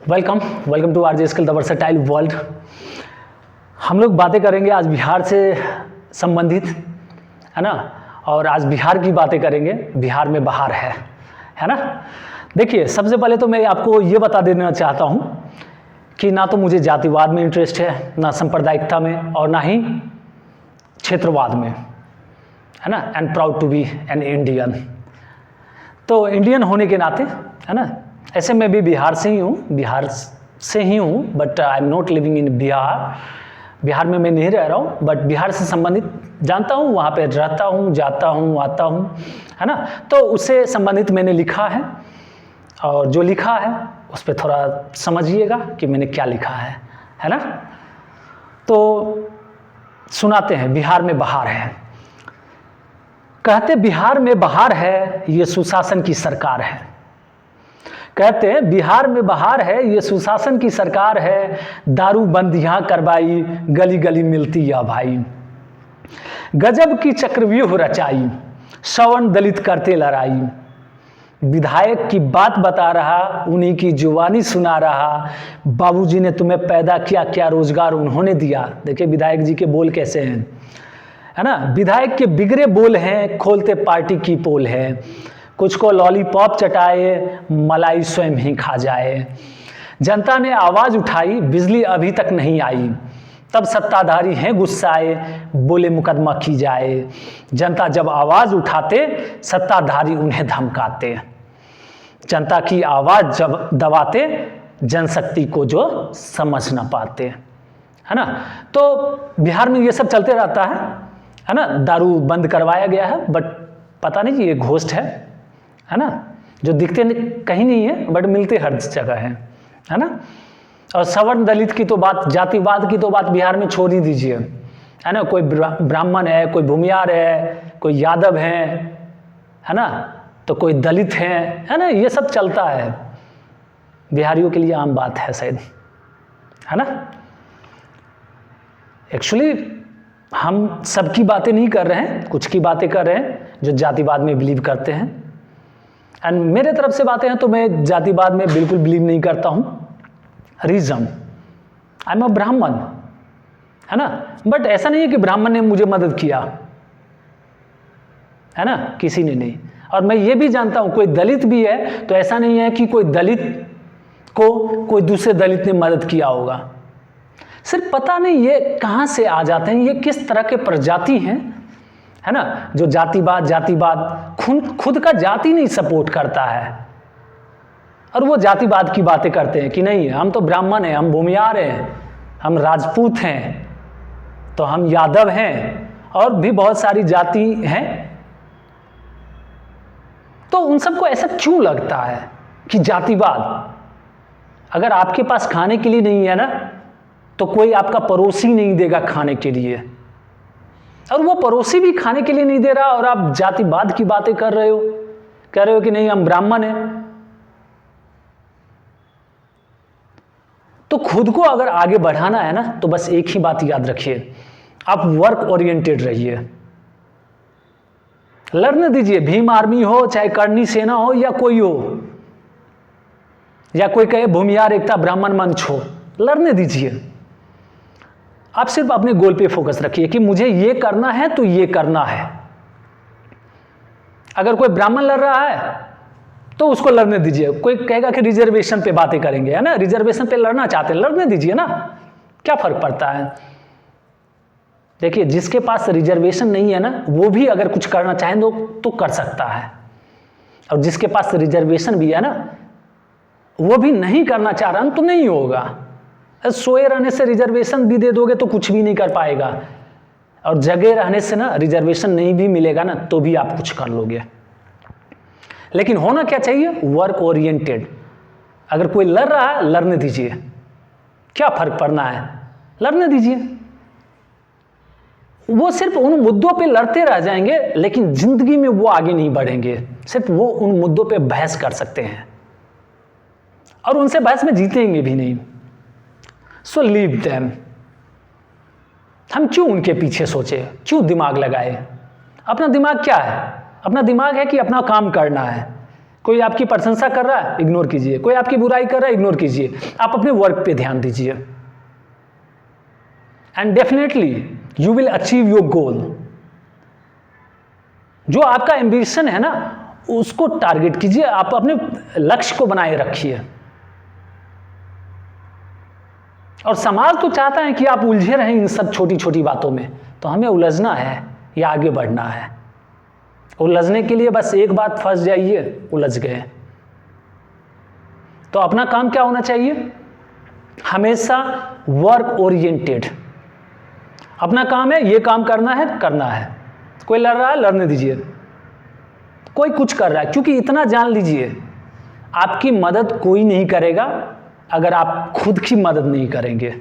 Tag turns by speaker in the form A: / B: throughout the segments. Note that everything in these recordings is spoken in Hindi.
A: Welcome to RJ skill the versatile world. हम लोग बातें करेंगे आज बिहार से संबंधित, है ना। और आज बिहार की बातें करेंगे, बिहार में बहार है ना। देखिए, सबसे पहले तो मैं आपको ये बता देना चाहता हूँ कि ना तो मुझे जातिवाद में इंटरेस्ट है, ना सांप्रदायिकता में, और ना ही क्षेत्रवाद में, है ना। And proud to be an Indian. तो इंडियन होने के नाते, है ना, ऐसे मैं भी बिहार से ही हूँ, but I am not living in Bihar में मैं नहीं रह रहा हूँ, बट बिहार से संबंधित जानता हूँ, वहाँ पे रहता हूँ, जाता हूँ, आता हूँ, है ना। तो उससे संबंधित मैंने लिखा है, और जो लिखा है उस पर थोड़ा समझिएगा कि मैंने क्या लिखा है ना। तो सुनाते हैं, बिहार में बहार है। कहते बिहार में बहार है, ये सुशासन की सरकार है। कहते हैं बिहार में बहार है, ये सुशासन की सरकार है। दारू बंद यहाँ करवाई, गली गली मिलती या भाई। गजब की चक्रव्यूह रचाई, सवर्ण दलित करते लड़ाई। विधायक की बात बता रहा, उन्हीं की जुबानी सुना रहा। बाबूजी ने तुम्हें पैदा किया, क्या रोजगार उन्होंने दिया। देखिए विधायक जी के बोल कैसे हैं, है ना। विधायक के बिगड़े बोल हैं, खोलते पार्टी की पोल है। कुछ को लॉलीपॉप चटाए, मलाई स्वयं ही खा जाए। जनता ने आवाज उठाई, बिजली अभी तक नहीं आई। तब सत्ताधारी हैं गुस्साए, बोले मुकदमा की जाए। जनता जब आवाज उठाते, सत्ताधारी उन्हें धमकाते। जनता की आवाज जब दबाते, जनशक्ति को जो समझ न पाते, है ना। तो बिहार में ये सब चलते रहता है ना। दारू बंद करवाया गया है, बट पता नहीं कि ये घोस्ट है ना, जो दिखते कहीं नहीं है, बट मिलते हर जगह है ना। और सवर्ण दलित की तो बात, जातिवाद की तो बात बिहार में छोड़ ही दीजिए, है ना। कोई ब्राह्मण है, कोई भूमियार है, कोई यादव है ना, तो कोई दलित है ना। ये सब चलता है, बिहारियों के लिए आम बात है शायद, है ना। एक्चुअली हम सबकी बातें नहीं कर रहे हैं, कुछ की बातें कर रहे हैं जो जातिवाद में बिलीव करते हैं। एंड मेरे तरफ से बातें हैं तो मैं जातिवाद में बिल्कुल बिलीव नहीं करता हूँ। रीजन, आई एम अ ब्राह्मण, है ना। बट ऐसा नहीं है कि ब्राह्मण ने मुझे मदद किया, है ना, किसी ने नहीं। और मैं ये भी जानता हूँ कोई दलित भी है तो ऐसा नहीं है कि कोई दलित को कोई दूसरे दलित ने मदद किया होगा। सिर्फ पता नहीं ये कहाँ से आ जाते हैं, ये किस तरह के प्रजाति हैं, है ना, जो जातिवाद खुद का जाति नहीं सपोर्ट करता है, और वो जातिवाद की बातें करते हैं कि नहीं हम तो ब्राह्मण हैं, हम भूमियार हैं, हम राजपूत हैं, तो हम यादव हैं, और भी बहुत सारी जाति हैं। तो उन सबको ऐसा क्यों लगता है कि जातिवाद, अगर आपके पास खाने के लिए नहीं है ना, तो कोई आपका पड़ोसी नहीं देगा खाने के लिए, और वो पड़ोसी भी खाने के लिए नहीं दे रहा, और आप जातिवाद की बातें कर रहे हो, कह रहे हो कि नहीं हम ब्राह्मण हैं। तो खुद को अगर आगे बढ़ाना है ना, तो बस एक ही बात याद रखिए, आप वर्क ओरिएंटेड रहिए। लड़ने दीजिए, भीम आर्मी हो, चाहे करनी सेना हो, या कोई हो, या कोई कहे भूमियार एकता ब्राह्मण मंच हो, लड़ने दीजिए। आप सिर्फ अपने गोल पे फोकस रखिए कि मुझे ये करना है तो ये करना है। अगर कोई ब्राह्मण लड़ रहा है तो उसको लड़ने दीजिए। कोई कहेगा कि रिजर्वेशन पे बातें करेंगे, है ना, रिजर्वेशन पे लड़ना चाहते हैं, लड़ने दीजिए ना, क्या फर्क पड़ता है। देखिए जिसके पास रिजर्वेशन नहीं है ना, वो भी अगर कुछ करना चाहे तो कर सकता है, और जिसके पास रिजर्वेशन भी है ना, वो भी नहीं करना चाह रहा तो नहीं होगा। सोए रहने से रिजर्वेशन भी दे दोगे तो कुछ भी नहीं कर पाएगा, और जगह रहने से ना रिजर्वेशन नहीं भी मिलेगा ना, तो भी आप कुछ कर लोगे। लेकिन होना क्या चाहिए, वर्क ओरिएंटेड। अगर कोई लड़ रहा है, लड़ने दीजिए, क्या फर्क पड़ना है, लड़ने दीजिए। वो सिर्फ उन मुद्दों पे लड़ते रह जाएंगे, लेकिन जिंदगी में वो आगे नहीं बढ़ेंगे। सिर्फ वो उन मुद्दों पे बहस कर सकते हैं, और उनसे बहस में जीतेंगे भी नहीं। So leave them. हम क्यों उनके पीछे सोचे, क्यों दिमाग लगाए। अपना दिमाग क्या है, अपना दिमाग है कि अपना काम करना है, कोई आपकी प्रशंसा कर रहा है, इग्नोर कीजिए। कोई आपकी बुराई कर रहा है, इग्नोर कीजिए। आप अपने वर्क पे ध्यान दीजिए and definitely you will achieve your goal. जो आपका एम्बिशन है ना, उसको टारगेट कीजिए, आप अपने लक्ष्य को बनाए रखिए। और समाज तो चाहता है कि आप उलझे रहें इन सब छोटी छोटी बातों में, तो हमें उलझना है या आगे बढ़ना है। उलझने के लिए बस एक बात, फंस जाइए, उलझ गए। तो अपना काम क्या होना चाहिए? हमेशा वर्क ओरिएंटेड। अपना काम है, ये काम करना है, करना है। कोई लड़ रहा है, लड़ने दीजिए। कोई कुछ कर रहा है, क्योंकि इतना जान लीजिए, आपकी मदद कोई नहीं करेगा अगर आप खुद की मदद नहीं करेंगे।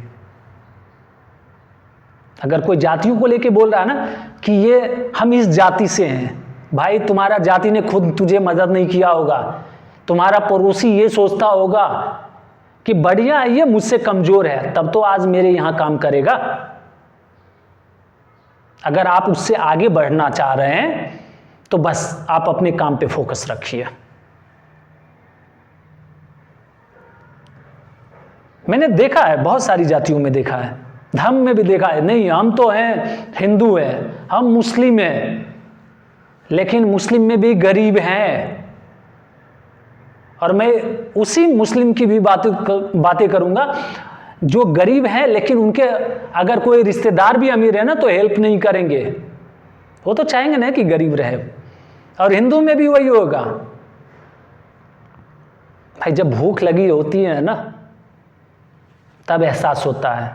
A: अगर कोई जातियों को लेके बोल रहा है ना कि ये हम इस जाति से हैं, भाई तुम्हारा जाति ने खुद तुझे मदद नहीं किया होगा। तुम्हारा पड़ोसी ये सोचता होगा कि बढ़िया है, ये मुझसे कमजोर है, तब तो आज मेरे यहां काम करेगा। अगर आप उससे आगे बढ़ना चाह रहे हैं तो बस आप अपने काम पे फोकस रखिए। मैंने देखा है, बहुत सारी जातियों में देखा है, धर्म में भी देखा है। नहीं, हम तो हैं हिंदू हैं, हम मुस्लिम हैं, लेकिन मुस्लिम में भी गरीब हैं। और मैं उसी मुस्लिम की भी बातें करूंगा जो गरीब हैं, लेकिन उनके अगर कोई रिश्तेदार भी अमीर है ना तो हेल्प नहीं करेंगे। वो तो चाहेंगे ना कि गरीब रहे। और हिंदू में भी वही होगा। भाई जब भूख लगी होती है ना, तब एहसास होता है।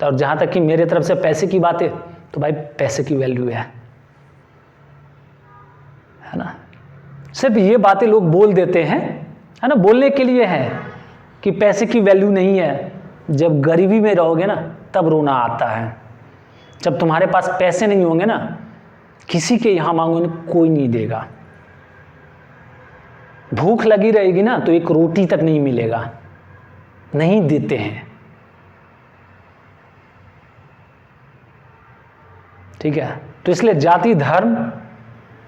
A: और जहां तक कि मेरे तरफ से पैसे की बात है, तो भाई पैसे की वैल्यू है ना। सिर्फ ये बातें लोग बोल देते हैं, है ना, बोलने के लिए है कि पैसे की वैल्यू नहीं है। जब गरीबी में रहोगे ना, तब रोना आता है। जब तुम्हारे पास पैसे नहीं होंगे ना, किसी के यहां मांगोगे कोई नहीं देगा। भूख लगी रहेगी ना, तो एक रोटी तक नहीं मिलेगा, नहीं देते हैं। ठीक है, तो इसलिए जाति, धर्म,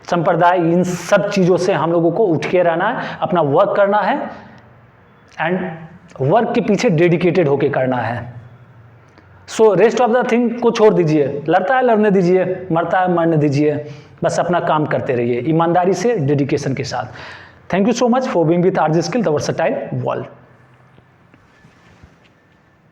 A: संप्रदाय, इन सब चीजों से हम लोगों को उठ के रहना है, अपना वर्क करना है एंड वर्क के पीछे डेडिकेटेड होके करना है। So rest of the thing को छोड़ दीजिए। लड़ता है लड़ने दीजिए, मरता है मरने दीजिए। बस अपना काम करते रहिए ईमानदारी से, डेडिकेशन के साथ। Thank you so much for being with RJ skill, the versatile world.